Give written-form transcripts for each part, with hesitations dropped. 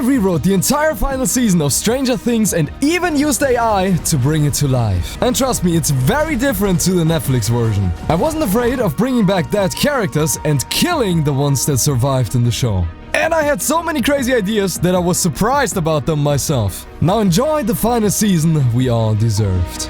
rewrote the entire final season of Stranger Things and even used AI to bring it to life. And trust me, it's very different to the Netflix version. I wasn't afraid of bringing back dead characters and killing the ones that survived in the show. And I had so many crazy ideas that I was surprised about them myself. Now enjoy the final season we all deserved.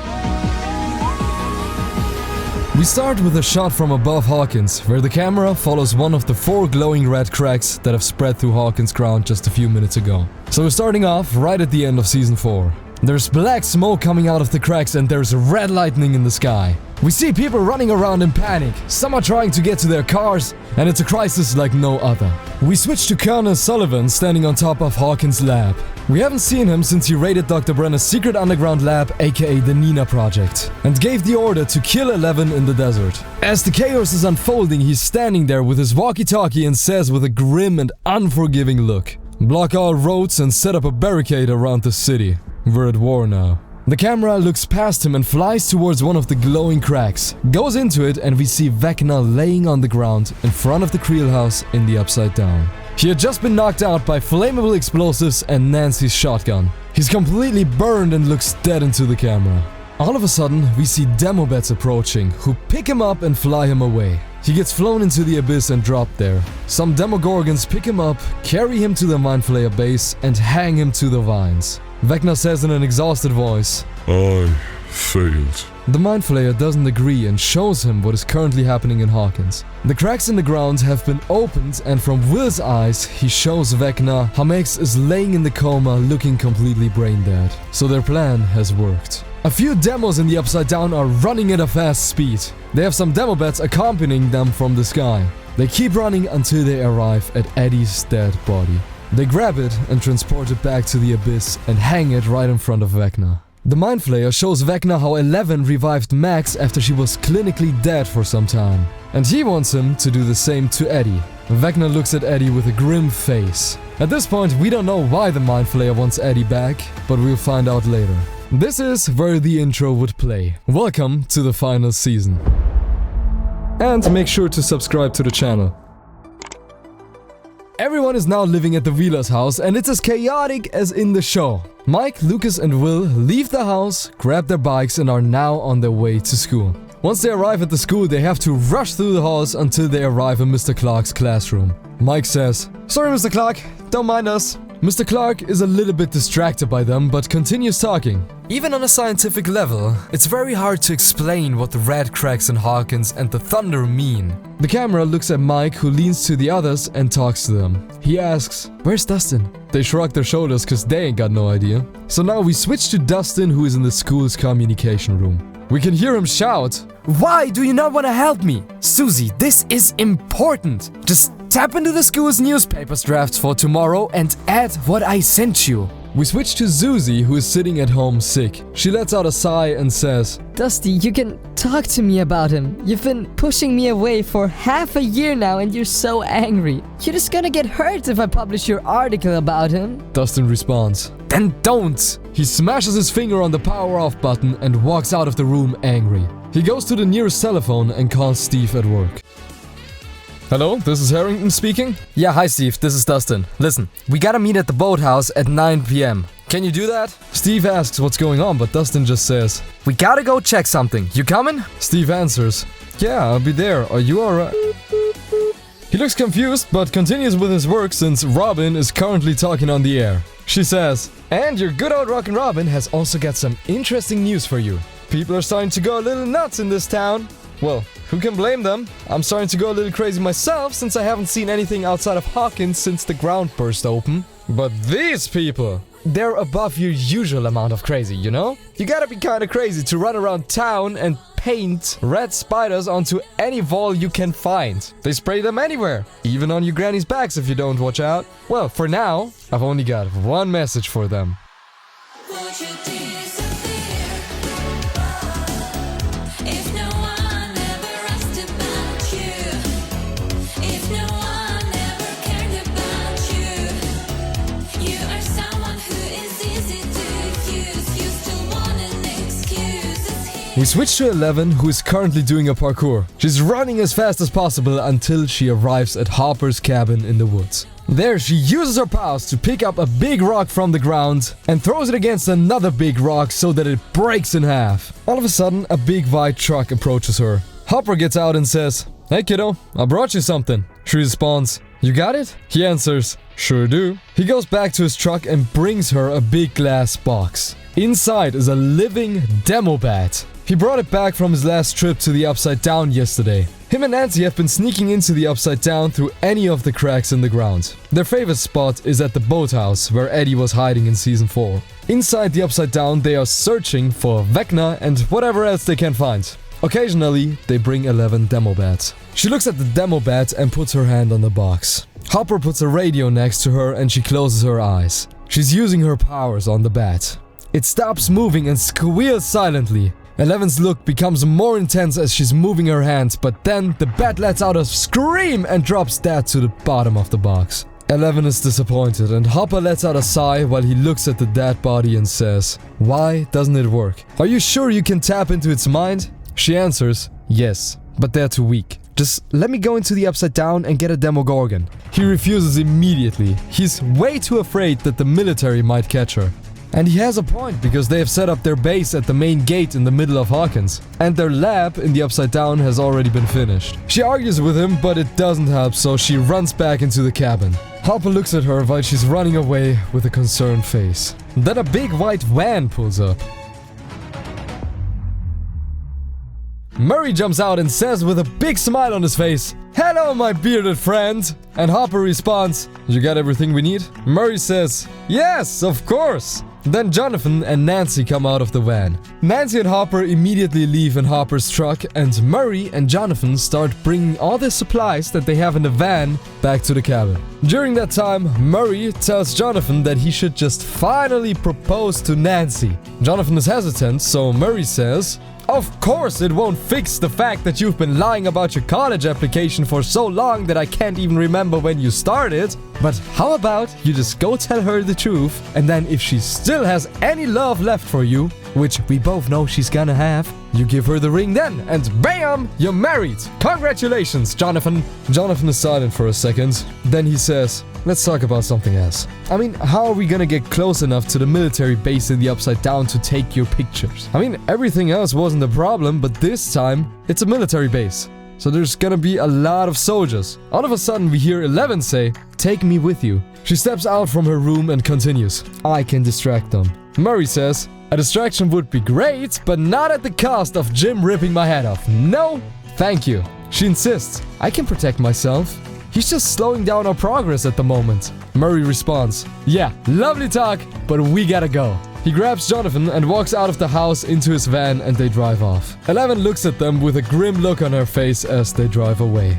We start with a shot from above Hawkins, where the camera follows one of the 4 glowing red cracks that have spread through Hawkins' ground just a few minutes ago. So we're starting off right at the end of season 4. There's black smoke coming out of the cracks and there's red lightning in the sky. We see people running around in panic, some are trying to get to their cars, and it's a crisis like no other. We switch to Colonel Sullivan standing on top of Hawkins' lab. We haven't seen him since he raided Dr. Brenner's secret underground lab, aka the Nina Project, and gave the order to kill 11 in the desert. As the chaos is unfolding, he's standing there with his walkie-talkie and says with a grim and unforgiving look, "Block all roads and set up a barricade around the city. We're at war now." The camera looks past him and flies towards one of the glowing cracks, goes into it, and we see Vecna laying on the ground in front of the Creel house in the Upside Down. He had just been knocked out by flammable explosives and Nancy's shotgun. He's completely burned and looks dead into the camera. All of a sudden, we see Demobats approaching, who pick him up and fly him away. He gets flown into the abyss and dropped there. Some Demogorgons pick him up, carry him to the Mindflayer base, and hang him to the vines. Vecna says in an exhausted voice, "I failed." The Mindflayer doesn't agree and shows him what is currently happening in Hawkins. The cracks in the ground have been opened, and from Will's eyes, he shows Vecna how Max is laying in the coma looking completely brain dead. So their plan has worked. A few demos in the Upside Down are running at a fast speed. They have some Demobats accompanying them from the sky. They keep running until they arrive at Eddie's dead body. They grab it and transport it back to the abyss and hang it right in front of Vecna. The Mindflayer shows Vecna how 11 revived Max after she was clinically dead for some time. And he wants him to do the same to Eddie. Vecna looks at Eddie with a grim face. At this point, we don't know why the Mindflayer wants Eddie back, but we'll find out later. This is where the intro would play. Welcome to the final season. And make sure to subscribe to the channel. Everyone is now living at the Wheeler's house, and it's as chaotic as in the show. Mike, Lucas and Will leave the house, grab their bikes and are now on their way to school. Once they arrive at the school, they have to rush through the halls until they arrive in Mr. Clark's classroom. Mike says, "Sorry, Mr. Clark, don't mind us." Mr. Clark is a little bit distracted by them, but continues talking. Even on a scientific level, it's very hard to explain what the red cracks in Hawkins and the thunder mean. The camera looks at Mike, who leans to the others and talks to them. He asks, "Where's Dustin?" They shrug their shoulders cause they ain't got no idea. So now we switch to Dustin, who is in the school's communication room. We can hear him shout, "Why do you not want to help me? Susie, this is important. Just tap into the school's newspapers drafts for tomorrow and add what I sent you." We switch to Susie, who is sitting at home sick. She lets out a sigh and says, "Dusty, you can talk to me about him. You've been pushing me away for half a year now and you're so angry. You're just gonna get hurt if I publish your article about him." Dustin responds, "Then don't!" He smashes his finger on the power off button and walks out of the room angry. He goes to the nearest telephone and calls Steve at work. "Hello, this is Harrington speaking." "Yeah, hi Steve, this is Dustin. Listen, we gotta meet at the boathouse at 9 p.m. Can you do that?" Steve asks what's going on, but Dustin just says, "We gotta go check something. You coming?" Steve answers, "Yeah, I'll be there. Are you alright?" He looks confused, but continues with his work since Robin is currently talking on the air. She says, "And your good old Rockin' Robin has also got some interesting news for you. People are starting to go a little nuts in this town. Well, who can blame them? I'm starting to go a little crazy myself since I haven't seen anything outside of Hawkins since the ground burst open. But these people, they're above your usual amount of crazy, you know? You gotta be kinda crazy to run around town and paint red spiders onto any wall you can find. They spray them anywhere, even on your granny's backs if you don't watch out. Well, for now, I've only got one message for them. We switch to 11, who is currently doing a parkour. She's running as fast as possible until she arrives at Hopper's cabin in the woods. There, she uses her powers to pick up a big rock from the ground and throws it against another big rock so that it breaks in half. All of a sudden, a big white truck approaches her. Hopper gets out and says, "Hey kiddo, I brought you something." She responds, "You got it?" He answers, "Sure do." He goes back to his truck and brings her a big glass box. Inside is a living demo bat. He brought it back from his last trip to the Upside Down yesterday. Him and Nancy have been sneaking into the Upside Down through any of the cracks in the ground. Their favorite spot is at the boathouse where Eddie was hiding in Season 4. Inside the Upside Down, they are searching for Vecna and whatever else they can find. Occasionally, they bring 11 demo bats. She looks at the demo bat and puts her hand on the box. Hopper puts a radio next to her and she closes her eyes. She's using her powers on the bat. It stops moving and squeals silently. 11's look becomes more intense as she's moving her hand, but then the bat lets out a scream and drops dead to the bottom of the box. 11 is disappointed and Hopper lets out a sigh while he looks at the dead body and says, "Why doesn't it work? Are you sure you can tap into its mind?" She answers, "Yes, but they're too weak. Just let me go into the Upside Down and get a Demogorgon." He refuses immediately. He's way too afraid that the military might catch her. And he has a point, because they have set up their base at the main gate in the middle of Hawkins. And their lab in the Upside Down has already been finished. She argues with him, but it doesn't help, so she runs back into the cabin. Hopper looks at her while she's running away with a concerned face. Then a big white van pulls up. Murray jumps out and says with a big smile on his face, "Hello, my bearded friend." And Hopper responds, "You got everything we need?" Murray says, "Yes, of course." Then Jonathan and Nancy come out of the van. Nancy and Hopper immediately leave in Hopper's truck, and Murray and Jonathan start bringing all the supplies that they have in the van back to the cabin. During that time, Murray tells Jonathan that he should just finally propose to Nancy. Jonathan is hesitant, so Murray says, "Of course it won't fix the fact that you've been lying about your college application for so long that I can't even remember when you started. But how about you just go tell her the truth, and then if she still has any love left for you, which we both know she's gonna have, you give her the ring then, and bam, you're married. Congratulations, Jonathan." Jonathan is silent for a second. Then he says, "Let's talk about something else. I mean, how are we gonna get close enough to the military base in the Upside Down to take your pictures? I mean, everything else wasn't a problem, but this time, it's a military base. So there's gonna be a lot of soldiers." All of a sudden, we hear 11 say, "Take me with you." She steps out from her room and continues, "I can distract them." Murray says, "A distraction would be great, but not at the cost of Jim ripping my head off. No, thank you." She insists, "I can protect myself. He's just slowing down our progress at the moment." Murray responds, "Yeah, lovely talk, but we gotta go." He grabs Jonathan and walks out of the house into his van, and they drive off. 11 looks at them with a grim look on her face as they drive away.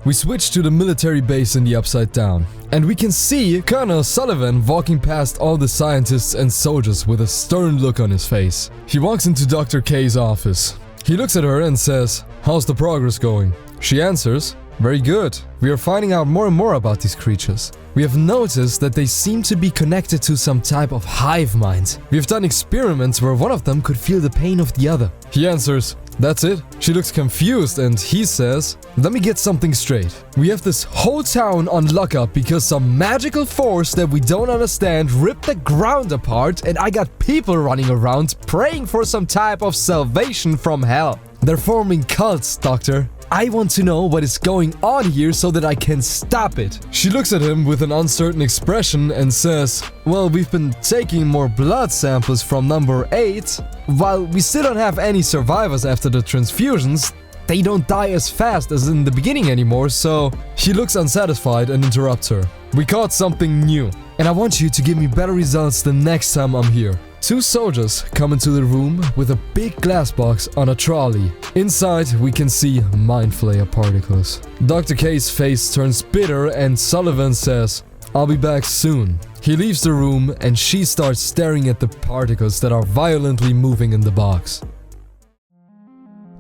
We switch to the military base in the Upside Down, and we can see Colonel Sullivan walking past all the scientists and soldiers with a stern look on his face. He walks into Dr. K's office. He looks at her and says, "How's the progress going?" She answers, "Very good. We are finding out more and more about these creatures. We have noticed that they seem to be connected to some type of hive mind. We have done experiments where one of them could feel the pain of the other." He answers, "That's it?" She looks confused and he says, "Let me get something straight. We have this whole town on lockup because some magical force that we don't understand ripped the ground apart, and I got people running around praying for some type of salvation from hell. They're forming cults, Doctor. I want to know what is going on here so that I can stop it." She looks at him with an uncertain expression and says, "Well, we've been taking more blood samples from number 8. While we still don't have any survivors after the transfusions, they don't die as fast as in the beginning anymore, so..." He looks unsatisfied and interrupts her. "We caught something new, and I want you to give me better results the next time I'm here." Two soldiers come into the room with a big glass box on a trolley. Inside, we can see Mindflayer particles. Dr. K's face turns bitter and Sullivan says, "I'll be back soon." He leaves the room and she starts staring at the particles that are violently moving in the box.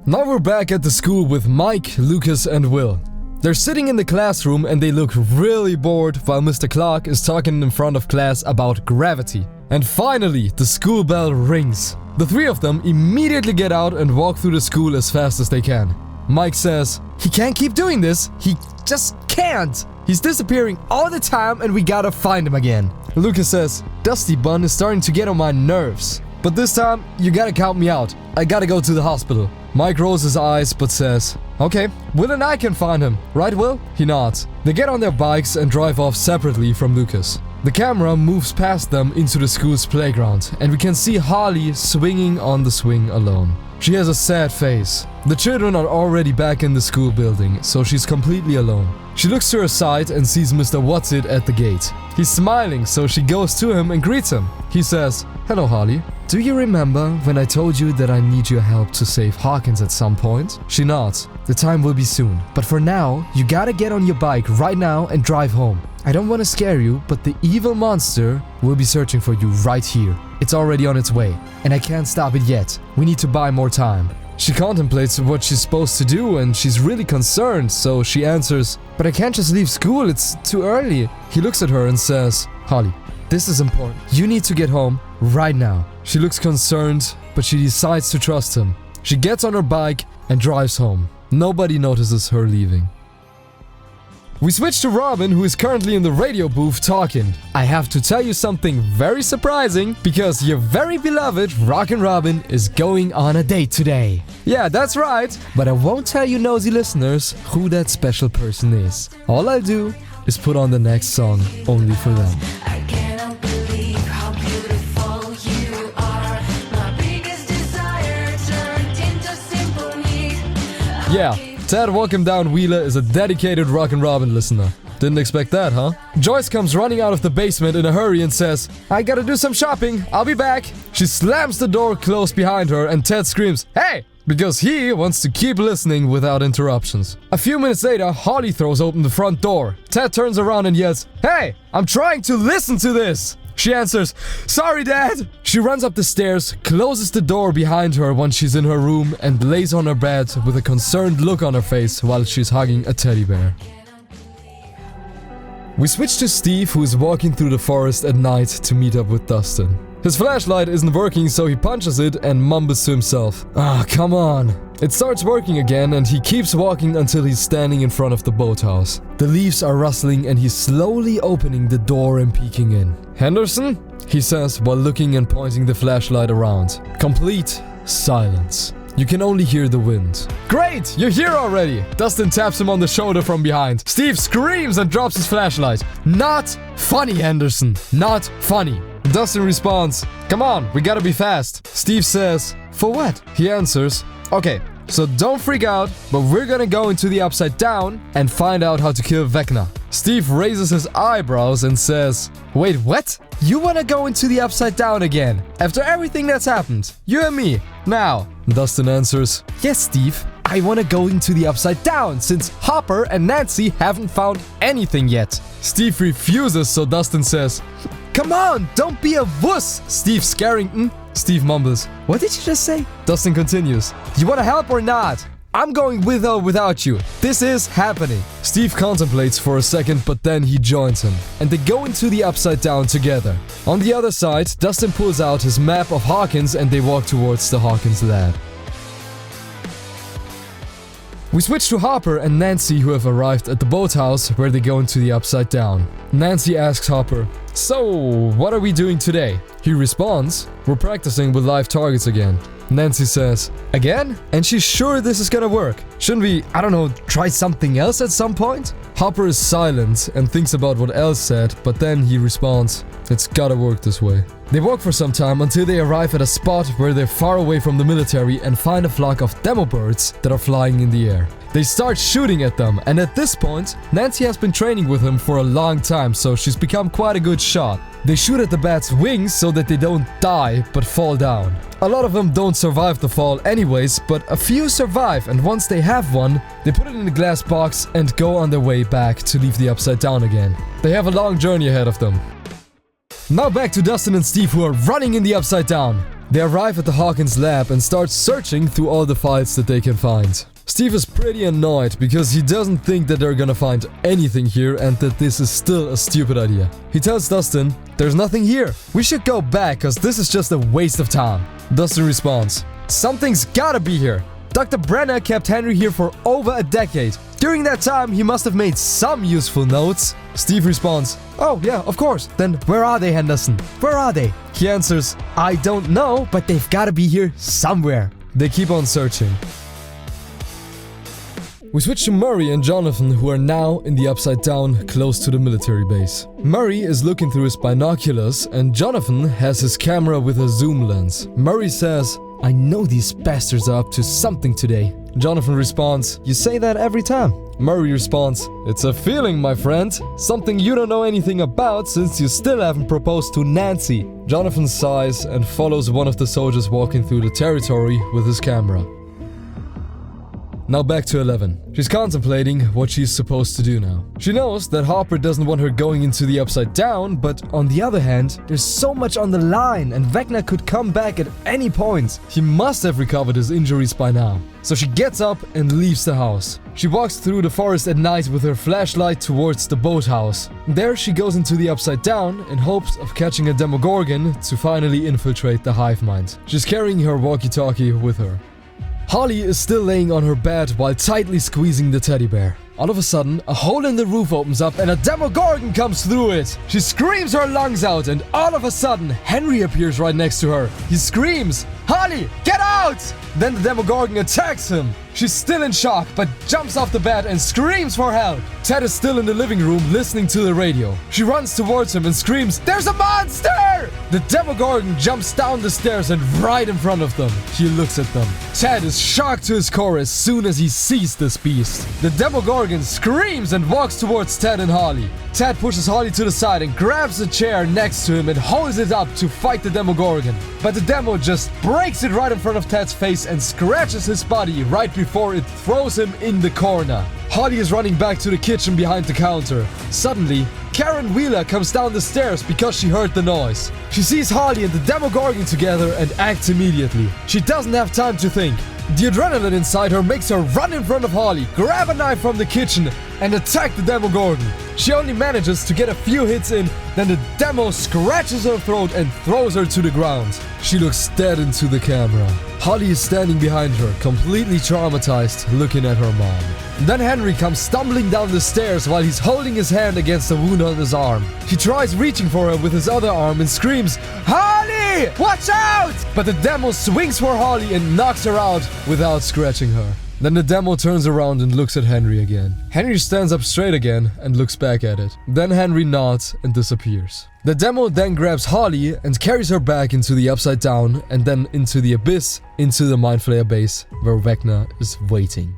Now we're back at the school with Mike, Lucas, and Will. They're sitting in the classroom and they look really bored while Mr. Clark is talking in front of class about gravity. And finally, the school bell rings. The three of them immediately get out and walk through the school as fast as they can. Mike says, "He can't keep doing this. He just can't. He's disappearing all the time and we gotta find him again." Lucas says, "Dusty Bun is starting to get on my nerves. But this time, you gotta count me out. I gotta go to the hospital." Mike rolls his eyes but says, "Okay, Will and I can find him. Right, Will?" He nods. They get on their bikes and drive off separately from Lucas. The camera moves past them into the school's playground, and we can see Holly swinging on the swing alone. She has a sad face. The children are already back in the school building, so she's completely alone. She looks to her side and sees Mr. Whatsit at the gate. He's smiling, so she goes to him and greets him. He says, "Hello, Holly. Do you remember when I told you that I need your help to save Hawkins at some point?" She nods. "The time will be soon. But for now, you gotta get on your bike right now and drive home. I don't want to scare you, but the evil monster will be searching for you right here. It's already on its way, and I can't stop it yet. We need to buy more time." She contemplates what she's supposed to do and she's really concerned, so she answers, "But I can't just leave school, it's too early." He looks at her and says, "Holly, this is important. You need to get home right now." She looks concerned, but she decides to trust him. She gets on her bike and drives home. Nobody notices her leaving. We switch to Robin, who is currently in the radio booth talking. "I have to tell you something very surprising, because your very beloved Rockin' Robin is going on a date today." "Yeah, that's right. But I won't tell you nosy listeners who that special person is. All I'll do is put on the next song only for them." I cannot believe how beautiful you are. My biggest desire turned into simple need. Yeah, Ted Welcome Down Wheeler is a dedicated Rockin' Robin listener. Didn't expect that, huh? Joyce comes running out of the basement in a hurry and says, "I gotta do some shopping, I'll be back." She slams the door closed behind her and Ted screams, "Hey!" because he wants to keep listening without interruptions. A few minutes later, Holly throws open the front door. Ted turns around and yells, "Hey! I'm trying to listen to this!" She answers, "Sorry, Dad!" She runs up the stairs, closes the door behind her once she's in her room, and lays on her bed with a concerned look on her face while she's hugging a teddy bear. We switch to Steve, who is walking through the forest at night to meet up with Dustin. His flashlight isn't working, so he punches it and mumbles to himself, "Ah, come on." It starts working again and he keeps walking until he's standing in front of the boathouse. The leaves are rustling and he's slowly opening the door and peeking in. "Henderson?" he says while looking and pointing the flashlight around. Complete silence. You can only hear the wind. "Great! You're here already!" Dustin taps him on the shoulder from behind. Steve screams and drops his flashlight. "Not funny, Henderson. Not funny." Dustin responds, "Come on, we gotta be fast." Steve says, "For what?" He answers, "Okay, so don't freak out, but we're gonna go into the Upside Down and find out how to kill Vecna." Steve raises his eyebrows and says, "Wait, what? You wanna go into the Upside Down again? After everything that's happened? You and me? Now?" Dustin answers, "Yes, Steve. I wanna go into the Upside Down since Hopper and Nancy haven't found anything yet." Steve refuses, so Dustin says, "Come on, don't be a wuss, Steve Scarrington." Steve mumbles, "What did you just say?" Dustin continues, "You wanna help or not? I'm going with or without you. This is happening." Steve contemplates for a second, but then he joins him, and they go into the Upside Down together. On the other side, Dustin pulls out his map of Hawkins and they walk towards the Hawkins lab. We switch to Hopper and Nancy, who have arrived at the boathouse where they go into the Upside Down. Nancy asks Hopper, "So, what are we doing today?" He responds, "We're practicing with live targets again." Nancy says, "Again? And she's sure this is gonna work. Shouldn't we, I don't know, try something else at some point?" Hopper is silent and thinks about what Elle said, but then he responds, "It's gotta work this way." They walk for some time until they arrive at a spot where they're far away from the military and find a flock of demo birds that are flying in the air. They start shooting at them, and at this point, Nancy has been training with him for a long time, so she's become quite a good shot. They shoot at the bats' wings so that they don't die, but fall down. A lot of them don't survive the fall anyways, but a few survive, and once they have one, they put it in a glass box and go on their way back to leave the Upside Down again. They have a long journey ahead of them. Now back to Dustin and Steve, who are running in the Upside Down. They arrive at the Hawkins lab and start searching through all the files that they can find. Steve is pretty annoyed because he doesn't think that they're gonna find anything here and that this is still a stupid idea. He tells Dustin, "There's nothing here. We should go back cause this is just a waste of time." Dustin responds, "Something's gotta be here. Dr. Brenner kept Henry here for over a decade. During that time, he must have made some useful notes." Steve responds, "Oh yeah, of course. Then where are they, Henderson? Where are they?" He answers, "I don't know, but they've gotta be here somewhere." They keep on searching. We switch to Murray and Jonathan, who are now in the Upside Down, close to the military base. Murray is looking through his binoculars and Jonathan has his camera with a zoom lens. Murray says, "I know these bastards are up to something today." Jonathan responds, "You say that every time." Murray responds, "It's a feeling, my friend. Something you don't know anything about since you still haven't proposed to Nancy." Jonathan sighs and follows one of the soldiers walking through the territory with his camera. Now back to 11. She's contemplating what she's supposed to do now. She knows that Harper doesn't want her going into the Upside Down, but on the other hand, there's so much on the line and Vecna could come back at any point. He must have recovered his injuries by now. So she gets up and leaves the house. She walks through the forest at night with her flashlight towards the boathouse. There she goes into the Upside Down in hopes of catching a Demogorgon to finally infiltrate the hive mind. She's carrying her walkie-talkie with her. Holly is still laying on her bed while tightly squeezing the teddy bear. All of a sudden, a hole in the roof opens up and a Demogorgon comes through it. She screams her lungs out and all of a sudden, Henry appears right next to her. He screams, "Holly, get out!" Then the Demogorgon attacks him. She's still in shock, but jumps off the bed and screams for help. Ted is still in the living room listening to the radio. She runs towards him and screams, "There's a monster!" The Demogorgon jumps down the stairs and right in front of them. He looks at them. Ted is shocked to his core as soon as he sees this beast. The Demogorgon screams and walks towards Ted and Holly. Ted pushes Holly to the side and grabs a chair next to him and holds it up to fight the Demogorgon. But the Demo just breaks it right in front of Ted's face and scratches his body right before it throws him in the corner. Holly is running back to the kitchen behind the counter. Suddenly, Karen Wheeler comes down the stairs because she heard the noise. She sees Holly and the Demogorgon together and acts immediately. She doesn't have time to think. The adrenaline inside her makes her run in front of Holly, grab a knife from the kitchen, and attack the Demogorgon. She only manages to get a few hits in, then the Demo scratches her throat and throws her to the ground. She looks dead into the camera. Holly is standing behind her, completely traumatized, looking at her mom. Then Henry comes stumbling down the stairs while he's holding his hand against a wound on his arm. He tries reaching for her with his other arm and screams, "Holly! Watch out!" But the Demo swings for Holly and knocks her out without scratching her. Then the Demo turns around and looks at Henry again. Henry stands up straight again and looks back at it. Then Henry nods and disappears. The Demo then grabs Holly and carries her back into the Upside Down and then into the Abyss, into the Mindflayer base where Vecna is waiting.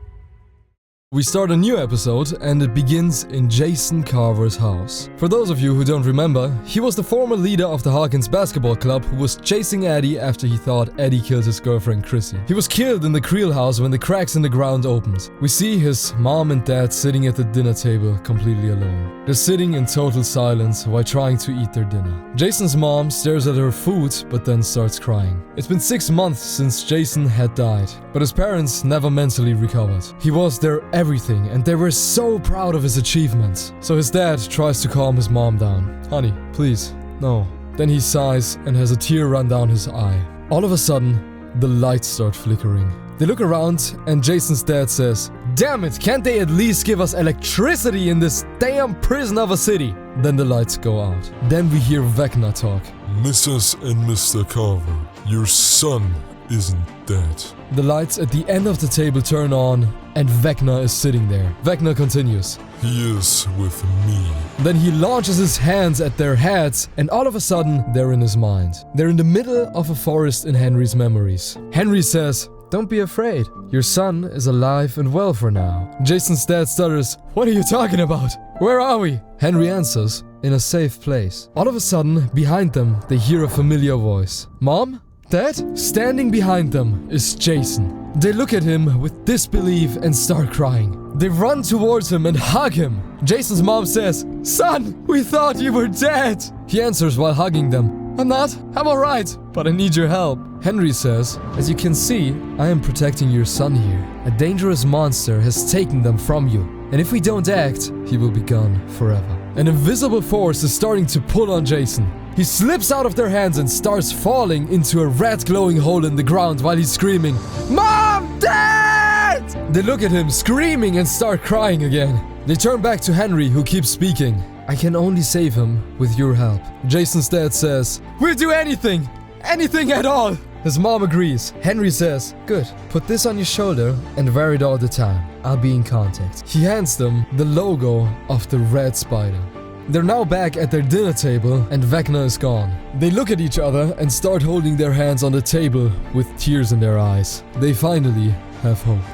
We start a new episode and it begins in Jason Carver's house. For those of you who don't remember, he was the former leader of the Hawkins basketball club who was chasing Eddie after he thought Eddie killed his girlfriend Chrissy. He was killed in the Creel house when the cracks in the ground opened. We see his mom and dad sitting at the dinner table completely alone. They're sitting in total silence while trying to eat their dinner. Jason's mom stares at her food but then starts crying. It's been 6 months since Jason had died, but his parents never mentally recovered. He was their everything and they were so proud of his achievements. So his dad tries to calm his mom down. "Honey, please, no." Then he sighs and has a tear run down his eye. All of a sudden, the lights start flickering. They look around and Jason's dad says, "Damn it, can't they at least give us electricity in this damn prison of a city?" Then the lights go out. Then we hear Vecna talk. "Mrs. and Mr. Carver, your son isn't dead." The lights at the end of the table turn on and Vecna is sitting there. Vecna continues. "He is with me." Then he launches his hands at their heads and all of a sudden they're in his mind. They're in the middle of a forest in Henry's memories. Henry says, "Don't be afraid. Your son is alive and well for now." Jason's dad stutters, "What are you talking about? Where are we?" Henry answers, "In a safe place." All of a sudden, behind them, they hear a familiar voice. "Mom? Dad?" Standing behind them is Jason. They look at him with disbelief and start crying. They run towards him and hug him. Jason's mom says, "Son, we thought you were dead." He answers while hugging them, "I'm not. I'm alright, but I need your help." Henry says, "As you can see, I am protecting your son here. A dangerous monster has taken them from you, and if we don't act, he will be gone forever." An invisible force is starting to pull on Jason. He slips out of their hands and starts falling into a red glowing hole in the ground while he's screaming, "Mom! Dad!" They look at him screaming and start crying again. They turn back to Henry, who keeps speaking. "I can only save him with your help." Jason's dad says, "We'll do anything! Anything at all!" His mom agrees. Henry says, "Good, put this on your shoulder and wear it all the time. I'll be in contact." He hands them the logo of the red spider. They're now back at their dinner table and Vecna is gone. They look at each other and start holding their hands on the table with tears in their eyes. They finally have hope.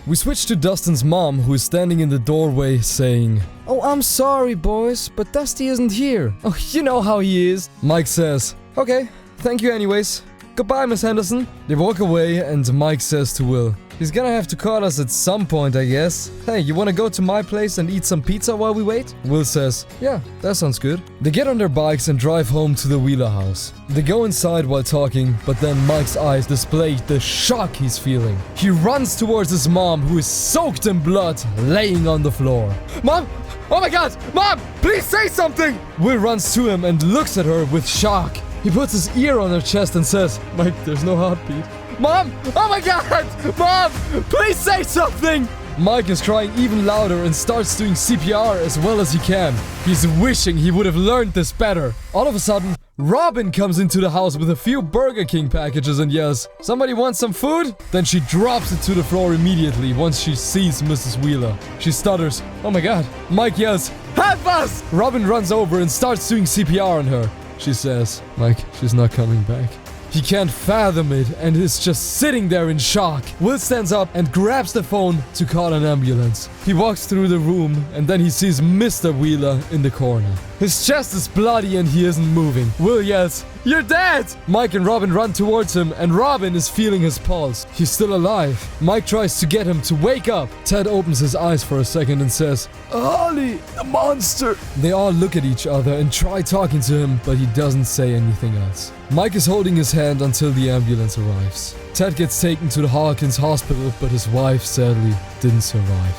We switch to Dustin's mom, who is standing in the doorway saying, "Oh, I'm sorry, boys, but Dusty isn't here." "Oh, you know how he is." Mike says, "Okay, thank you anyways. Goodbye, Miss Henderson." They walk away and Mike says to Will, "He's gonna have to call us at some point, I guess. Hey, you wanna go to my place and eat some pizza while we wait?" Will says, "Yeah, that sounds good." They get on their bikes and drive home to the Wheeler house. They go inside while talking, but then Mike's eyes display the shock he's feeling. He runs towards his mom, who is soaked in blood, laying on the floor. "Mom! Oh my god! Mom! Please say something!" Will runs to him and looks at her with shock. He puts his ear on her chest and says, "Mike, there's no heartbeat." "Mom! Oh my god! Mom! Please say something!" Mike is crying even louder and starts doing CPR as well as he can. He's wishing he would have learned this better. All of a sudden, Robin comes into the house with a few Burger King packages and yells, "Somebody want some food?" Then she drops it to the floor immediately once she sees Mrs. Wheeler. She stutters, "Oh my god." Mike yells, "Help us!" Robin runs over and starts doing CPR on her. She says, "Mike, she's not coming back." He can't fathom it and is just sitting there in shock. Will stands up and grabs the phone to call an ambulance. He walks through the room and then he sees Mr. Wheeler in the corner. His chest is bloody and he isn't moving. Will yells, "You're dead!" Mike and Robin run towards him and Robin is feeling his pulse. He's still alive. Mike tries to get him to wake up. Ted opens his eyes for a second and says, "Holly, the monster!" They all look at each other and try talking to him, but he doesn't say anything else. Mike is holding his hand until the ambulance arrives. Ted gets taken to the Hawkins hospital, but his wife sadly didn't survive.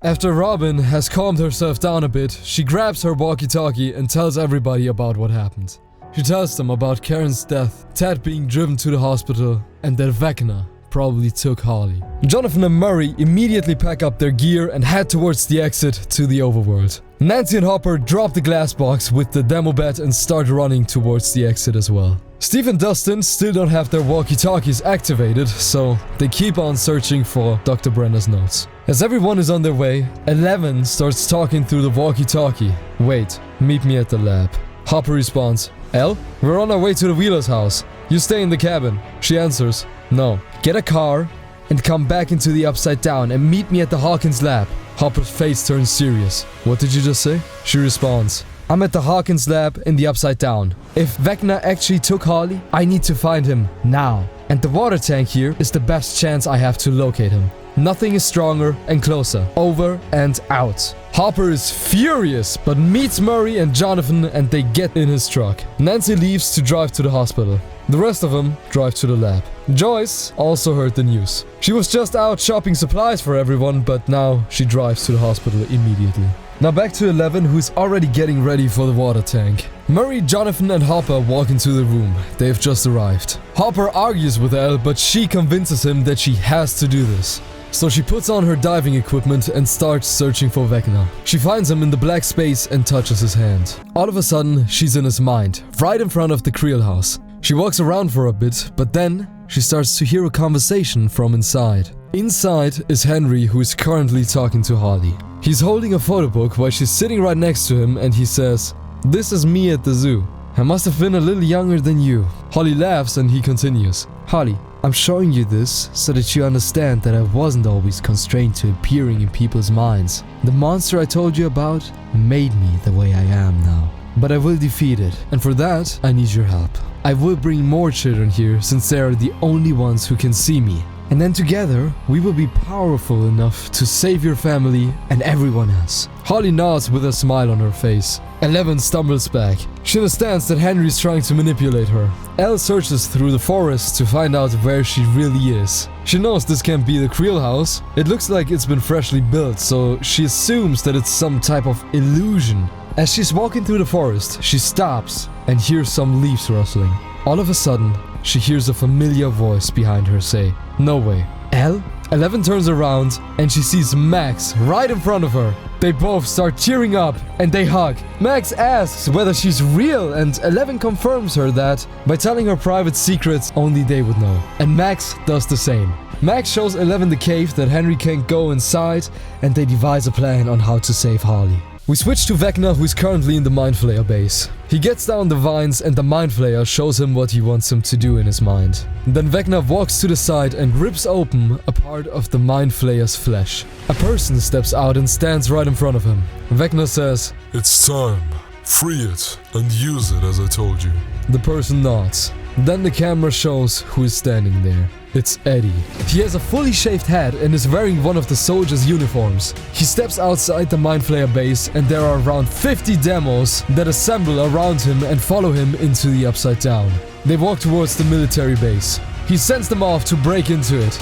After Robin has calmed herself down a bit, she grabs her walkie-talkie and tells everybody about what happened. She tells them about Karen's death, Ted being driven to the hospital, and that Vecna probably took Holly. Jonathan and Murray immediately pack up their gear and head towards the exit to the overworld. Nancy and Hopper drop the glass box with the demo bat and start running towards the exit as well. Steve and Dustin still don't have their walkie-talkies activated, so they keep on searching for Dr. Brenner's notes. As everyone is on their way, Eleven starts talking through the walkie-talkie. "Wait, meet me at the lab." Hopper responds, "El, we're on our way to the Wheeler's house. You stay in the cabin." She answers, "No, get a car and come back into the Upside Down and meet me at the Hawkins lab." Hopper's face turns serious. "What did you just say?" She responds, "I'm at the Hawkins lab in the Upside Down. If Vecna actually took Holly, I need to find him now. And the water tank here is the best chance I have to locate him. Nothing is stronger and closer. Over and out." Hopper is furious, but meets Murray and Jonathan and they get in his truck. Nancy leaves to drive to the hospital. The rest of them drive to the lab. Joyce also heard the news. She was just out shopping supplies for everyone, but now she drives to the hospital immediately. Now back to Eleven, who's already getting ready for the water tank. Murray, Jonathan and Hopper walk into the room. They've just arrived. Hopper argues with Elle, but she convinces him that she has to do this. So she puts on her diving equipment and starts searching for Vecna. She finds him in the black space and touches his hand. All of a sudden, she's in his mind, right in front of the Creel house. She walks around for a bit, but then she starts to hear a conversation from inside. Inside is Henry, who is currently talking to Holly. He's holding a photo book while she's sitting right next to him and he says, "This is me at the zoo. I must have been a little younger than you." Holly laughs and he continues, "Holly, I'm showing you this so that you understand that I wasn't always constrained to appearing in people's minds. The monster I told you about made me the way I am now. But I will defeat it, and for that, I need your help. I will bring more children here since they are the only ones who can see me. And then together, we will be powerful enough to save your family and everyone else." Holly nods with a smile on her face. 11 stumbles back. She understands that Henry's trying to manipulate her. Elle searches through the forest to find out where she really is. She knows this can't be the Creel house. It looks like it's been freshly built, so she assumes that it's some type of illusion. As she's walking through the forest, she stops and hears some leaves rustling. All of a sudden, she hears a familiar voice behind her say, "No way." Elle? 11 turns around and she sees Max right in front of her. They both start cheering up and they hug. Max asks whether she's real and 11 confirms her that by telling her private secrets only they would know. And Max does the same. Max shows 11 the cave that Henry can't go inside and they devise a plan on how to save Harley. We switch to Vecna, who is currently in the Mindflayer base. He gets down the vines and the Mindflayer shows him what he wants him to do in his mind. Then Vecna walks to the side and rips open a part of the Mindflayer's flesh. A person steps out and stands right in front of him. Vecna says, It's time. Free it and use it as I told you. The person nods. Then the camera shows who is standing there. It's Eddie. He has a fully shaved head and is wearing one of the soldiers' uniforms. He steps outside the Mindflayer base and there are around 50 demos that assemble around him and follow him into the Upside Down. They walk towards the military base. He sends them off to break into it.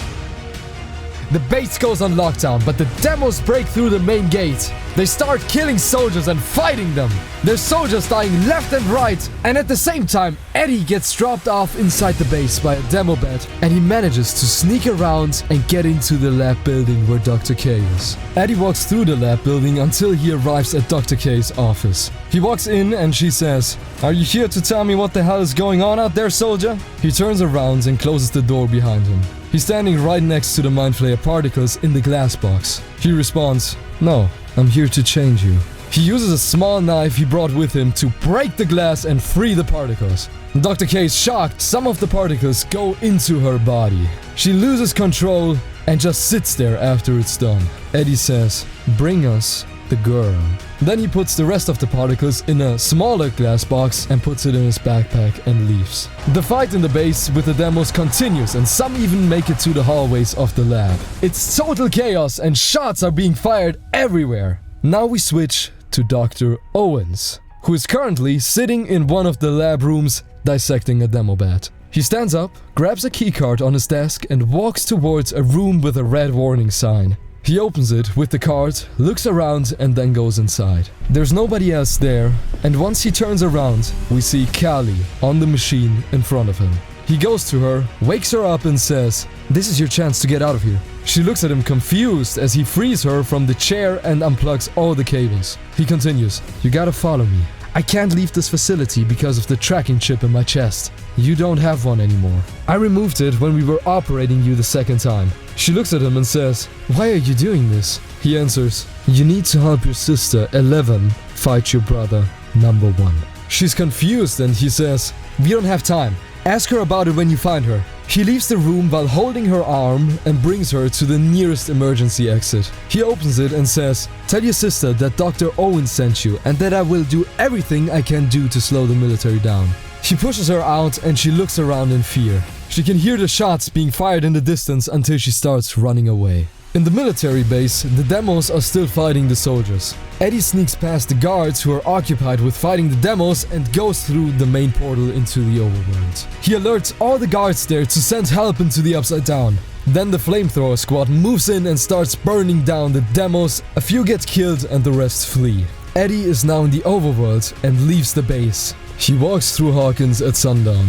The base goes on lockdown, but the demos break through the main gate. They start killing soldiers and fighting them. There's soldiers dying left and right, and at the same time, Eddie gets dropped off inside the base by a demo bed, and he manages to sneak around and get into the lab building where Dr. K is. Eddie walks through the lab building until he arrives at Dr. K's office. He walks in and she says, "Are you here to tell me what the hell is going on out there, soldier?" He turns around and closes the door behind him. He's standing right next to the Mindflayer particles in the glass box. He responds, "No, I'm here to change you." He uses a small knife he brought with him to break the glass and free the particles. Dr. K is shocked. Some of the particles go into her body. She loses control and just sits there after it's done. Eddie says, "Bring us the girl." Then he puts the rest of the particles in a smaller glass box and puts it in his backpack and leaves. The fight in the base with the demos continues and some even make it to the hallways of the lab. It's total chaos and shots are being fired everywhere. Now we switch to Dr. Owens, who is currently sitting in one of the lab rooms dissecting a demo bat. He stands up, grabs a keycard on his desk and walks towards a room with a red warning sign. He opens it with the card, looks around and then goes inside. There's nobody else there, and once he turns around, we see Callie on the machine in front of him. He goes to her, wakes her up and says, "This is your chance to get out of here." She looks at him confused as he frees her from the chair and unplugs all the cables. He continues, "You gotta follow me. I can't leave this facility because of the tracking chip in my chest. You don't have one anymore. I removed it when we were operating you the second time." She looks at him and says, "Why are you doing this?" He answers, "You need to help your sister, 11, fight your brother, number 1. She's confused and he says, "We don't have time. Ask her about it when you find her." He leaves the room while holding her arm and brings her to the nearest emergency exit. He opens it and says, "Tell your sister that Dr. Owen sent you and that I will do everything I can do to slow the military down." He pushes her out and she looks around in fear. She can hear the shots being fired in the distance until she starts running away. In the military base, the demos are still fighting the soldiers. Eddie sneaks past the guards who are occupied with fighting the demos and goes through the main portal into the overworld. He alerts all the guards there to send help into the Upside Down. Then the flamethrower squad moves in and starts burning down the demos. A few get killed and the rest flee. Eddie is now in the overworld and leaves the base. He walks through Hawkins at sundown.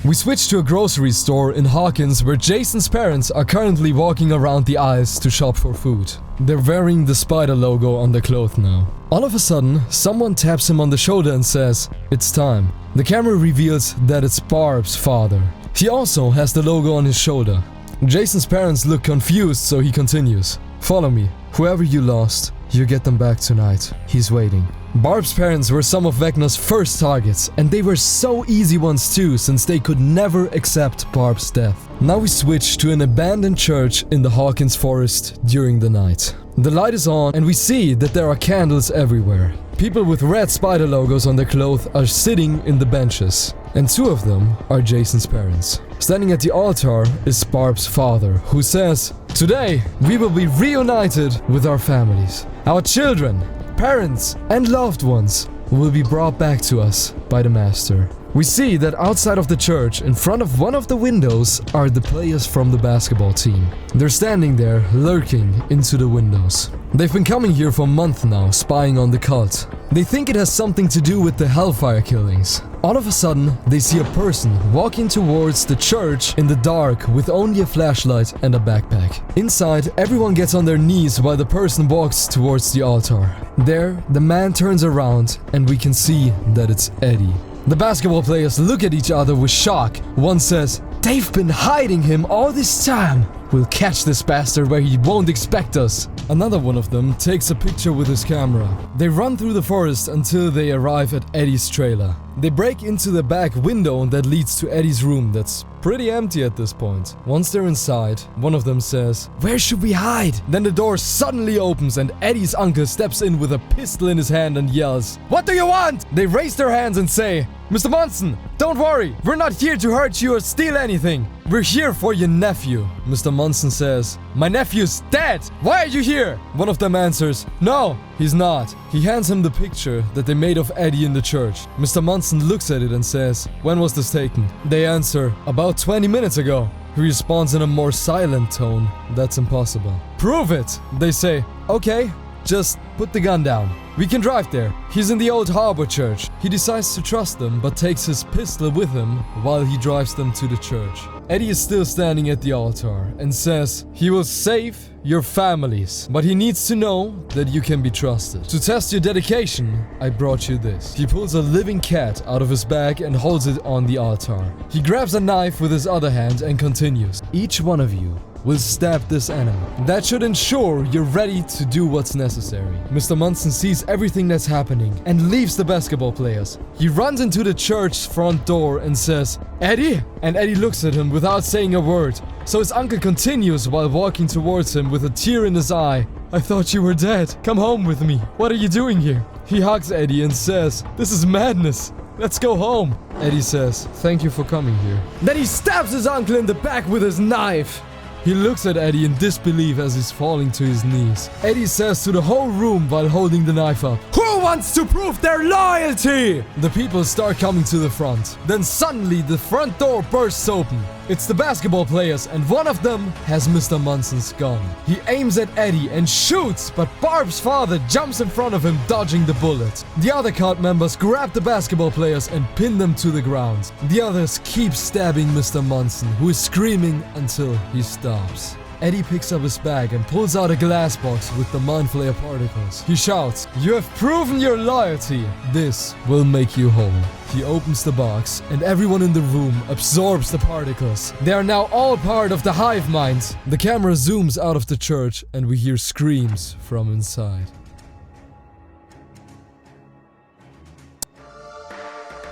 We switch to a grocery store in Hawkins where Jason's parents are currently walking around the aisles to shop for food. They're wearing the spider logo on their clothes now. All of a sudden, someone taps him on the shoulder and says, "It's time." The camera reveals that it's Barb's father. He also has the logo on his shoulder. Jason's parents look confused, so he continues, "Follow me. Whoever you lost, you get them back tonight. He's waiting." Barb's parents were some of Vecna's first targets, and they were so easy ones too, since they could never accept Barb's death. Now we switch to an abandoned church in the Hawkins forest during the night. The light is on, and we see that there are candles everywhere. People with red spider logos on their clothes are sitting in the benches, and 2 of them are Jason's parents. Standing at the altar is Barb's father, who says, "Today we will be reunited with our families. Our children parents, and loved ones will be brought back to us by the Master. We see that outside of the church, in front of one of the windows, are the players from the basketball team. They're standing there, lurking into the windows. They've been coming here for a month now, spying on the cult. They think it has something to do with the Hellfire killings. All of a sudden, they see a person walking towards the church in the dark with only a flashlight and a backpack. Inside, everyone gets on their knees while the person walks towards the altar. There, the man turns around and we can see that it's Eddie. The basketball players look at each other with shock. One says, "They've been hiding him all this time. We'll catch this bastard where he won't expect us." Another one of them takes a picture with his camera. They run through the forest until they arrive at Eddie's trailer. They break into the back window that leads to Eddie's room that's pretty empty at this point. Once they're inside, one of them says, "Where should we hide?" Then the door suddenly opens and Eddie's uncle steps in with a pistol in his hand and yells, "What do you want?" They raise their hands and say, "Mr. Munson, don't worry, we're not here to hurt you or steal anything. We're here for your nephew." Mr. Munson says, "My nephew's dead! Why are you here?" One of them answers, "No, he's not." He hands him the picture that they made of Eddie in the church. Mr. Munson looks at it and says, "When was this taken?" They answer, "About 20 minutes ago." He responds in a more silent tone, "That's impossible." "Prove it," they say. "Okay, just put the gun down. We can drive there." He's in the old harbor church. He decides to trust them, but takes his pistol with him while he drives them to the church. Eddie is still standing at the altar and says he will save your families, but he needs to know that you can be trusted. To test your dedication, I brought you this. He pulls a living cat out of his bag and holds it on the altar. He grabs a knife with his other hand and continues, "Each one of you will stab this animal. That should ensure you're ready to do what's necessary." Mr. Munson sees everything that's happening and leaves the basketball players. He runs into the church's front door and says, "Eddie?" And Eddie looks at him without saying a word. So his uncle continues while walking towards him with a tear in his eye. "I thought you were dead. Come home with me. What are you doing here?" He hugs Eddie and says, "This is madness. Let's go home." Eddie says, "Thank you for coming here." Then he stabs his uncle in the back with his knife. He looks at Eddie in disbelief as he's falling to his knees. Eddie says to the whole room while holding the knife up, "Who wants to prove their loyalty?" The people start coming to the front. Then suddenly the front door bursts open. It's the basketball players and one of them has Mr. Munson's gun. He aims at Eddie and shoots, but Barb's father jumps in front of him, dodging the bullet. The other cult members grab the basketball players and pin them to the ground. The others keep stabbing Mr. Munson, who is screaming until he stops. Eddie picks up his bag and pulls out a glass box with the Mindflayer particles. He shouts, "You have proven your loyalty. This will make you whole." He opens the box and everyone in the room absorbs the particles. They are now all part of the hive mind. The camera zooms out of the church and we hear screams from inside.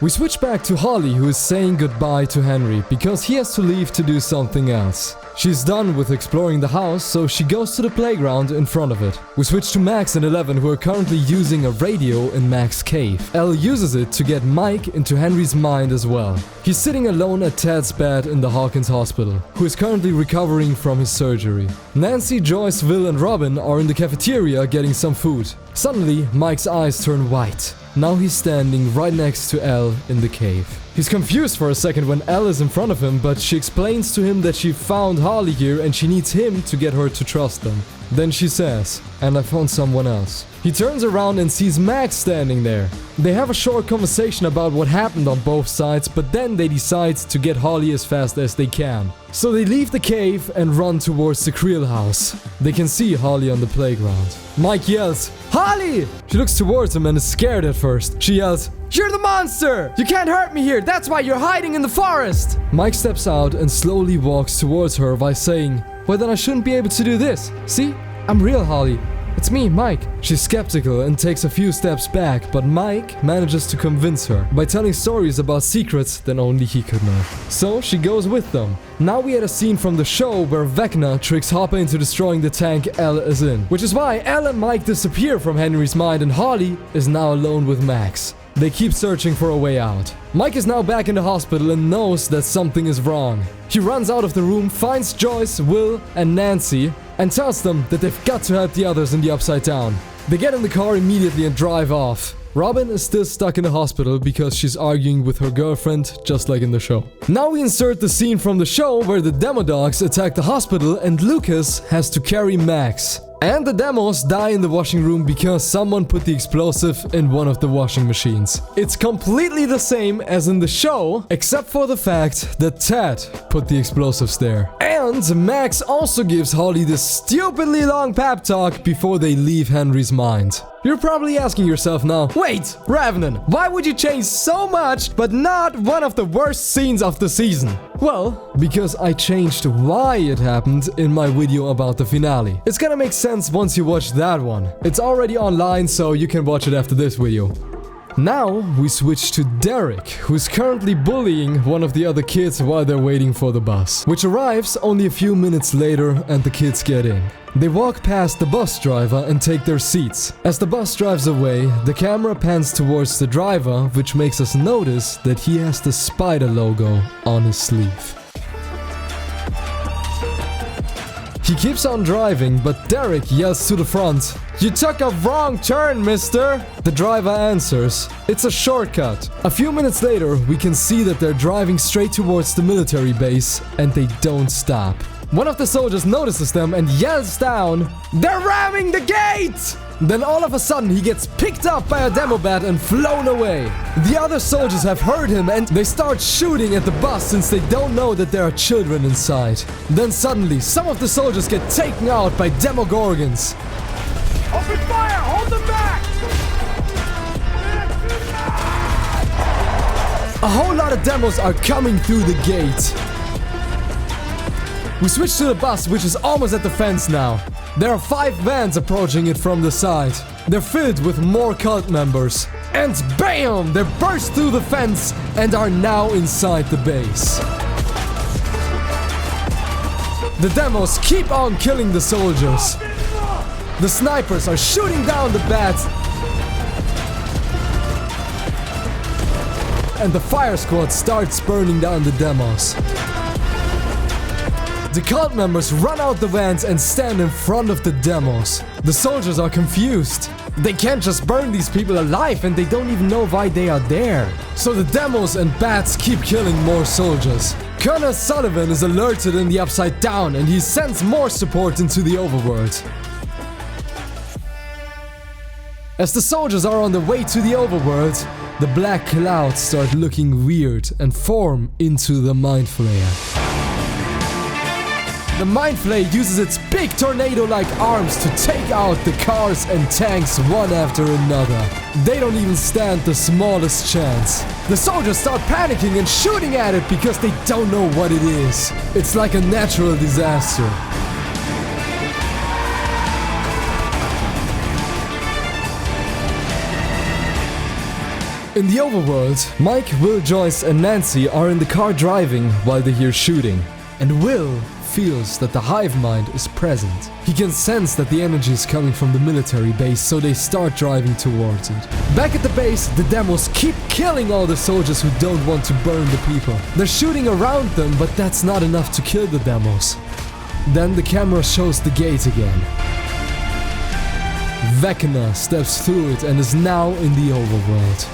We switch back to Holly, who is saying goodbye to Henry because he has to leave to do something else. She's done with exploring the house, so she goes to the playground in front of it. We switch to Max and Eleven, who are currently using a radio in Max's cave. Elle uses it to get Mike into Henry's mind as well. He's sitting alone at Ted's bed in the Hawkins hospital, who is currently recovering from his surgery. Nancy, Joyce, Will and Robin are in the cafeteria getting some food. Suddenly, Mike's eyes turn white. Now he's standing right next to Elle in the cave. He's confused for a second when Elle is in front of him, but she explains to him that she found Holly here and she needs him to get her to trust them. Then she says, "And I found someone else." He turns around and sees Max standing there. They have a short conversation about what happened on both sides, but then they decide to get Holly as fast as they can. So they leave the cave and run towards the Creel house. They can see Holly on the playground. Mike yells, "Holly!" She looks towards him and is scared at first. She yells, "You're the monster! You can't hurt me here! That's why you're hiding in the forest!" Mike steps out and slowly walks towards her by saying, "Well, then I shouldn't be able to do this. See? I'm real, Holly. It's me, Mike." She's skeptical and takes a few steps back, but Mike manages to convince her by telling stories about secrets that only he could know. So she goes with them. Now we had a scene from the show where Vecna tricks Hopper into destroying the tank Elle is in, which is why Elle and Mike disappear from Henry's mind and Holly is now alone with Max. They keep searching for a way out. Mike is now back in the hospital and knows that something is wrong. He runs out of the room, finds Joyce, Will, and Nancy, and tells them that they've got to help the others in the Upside Down. They get in the car immediately and drive off. Robin is still stuck in the hospital because she's arguing with her girlfriend, just like in the show. Now we insert the scene from the show where the demo dogs attack the hospital and Lucas has to carry Max. And the demos die in the washing room because someone put the explosive in one of the washing machines. It's completely the same as in the show, except for the fact that Ted put the explosives there. And Max also gives Holly this stupidly long pep talk before they leave Henry's mind. You're probably asking yourself now, wait, Revenant, why would you change so much but not one of the worst scenes of the season? Well, because I changed why it happened in my video about the finale. It's gonna make sense once you watch that one. It's already online, so you can watch it after this video. Now we switch to Derek, who's currently bullying one of the other kids while they're waiting for the bus, which arrives only a few minutes later and the kids get in. They walk past the bus driver and take their seats. As the bus drives away, the camera pans towards the driver, which makes us notice that he has the spider logo on his sleeve. He keeps on driving, but Derek yells to the front, "You took a wrong turn, mister!" The driver answers, "It's a shortcut." A few minutes later, we can see that they're driving straight towards the military base, and they don't stop. One of the soldiers notices them and yells down, "They're ramming the gate!" Then all of a sudden he gets picked up by a demo bat and flown away. The other soldiers have heard him and they start shooting at the bus since they don't know that there are children inside. Then suddenly some of the soldiers get taken out by Demogorgons. Open fire! Hold them back! A whole lot of demos are coming through the gate. We switch to the bus, which is almost at the fence now. There are 5 vans approaching it from the side. They're filled with more cult members. And BAM! They burst through the fence and are now inside the base. The demos keep on killing the soldiers. The snipers are shooting down the bats. And the fire squad starts burning down the demos. The cult members run out the vans and stand in front of the demos. The soldiers are confused. They can't just burn these people alive and they don't even know why they are there. So the demos and bats keep killing more soldiers. Colonel Sullivan is alerted in the Upside Down and he sends more support into the overworld. As the soldiers are on their way to the overworld, the black clouds start looking weird and form into the Mindflayer. The Mindflayer uses its big tornado-like arms to take out the cars and tanks one after another. They don't even stand the smallest chance. The soldiers start panicking and shooting at it because they don't know what it is. It's like a natural disaster. In the overworld, Mike, Will, Joyce and Nancy are in the car driving while they hear shooting. And Will feels that the hive mind is present. He can sense that the energy is coming from the military base, so they start driving towards it. Back at the base, the demos keep killing all the soldiers who don't want to burn the people. They're shooting around them, but that's not enough to kill the demos. Then the camera shows the gate again. Vecna steps through it and is now in the overworld.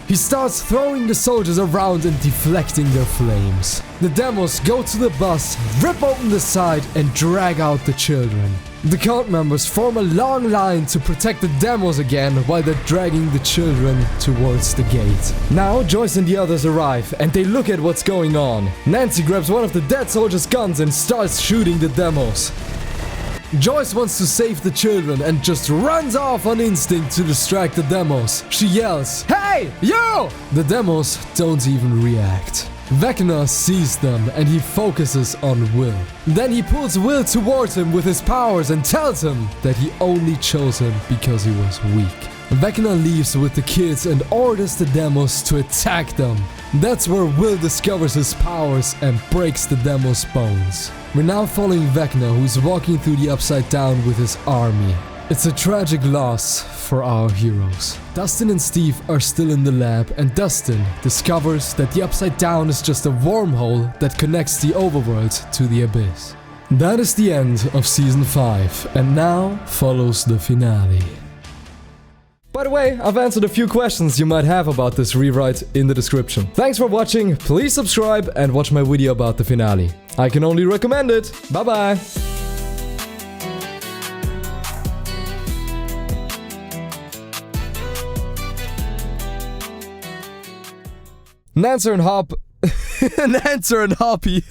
He starts throwing the soldiers around and deflecting their flames. The demos go to the bus, rip open the side and drag out the children. The cult members form a long line to protect the demos again while they're dragging the children towards the gate. Now Joyce and the others arrive and they look at what's going on. Nancy grabs one of the dead soldiers' guns and starts shooting the demos. Joyce wants to save the children and just runs off on instinct to distract the demos. She yells, "Hey, you!" The demos don't even react. Vecna sees them and he focuses on Will. Then he pulls Will towards him with his powers and tells him that he only chose him because he was weak. Vecna leaves with the kids and orders the demos to attack them. That's where Will discovers his powers and breaks the demos' bones. We're now following Vecna, who's walking through the Upside Down with his army. It's a tragic loss for our heroes. Dustin and Steve are still in the lab and Dustin discovers that the Upside Down is just a wormhole that connects the overworld to the abyss. That is the end of Season 5 and now follows the finale. By the way, I've answered a few questions you might have about this rewrite in the description. Thanks for watching, please subscribe and watch my video about the finale. I can only recommend it. Bye bye! Nancer and Hop... Nancer and Hoppy.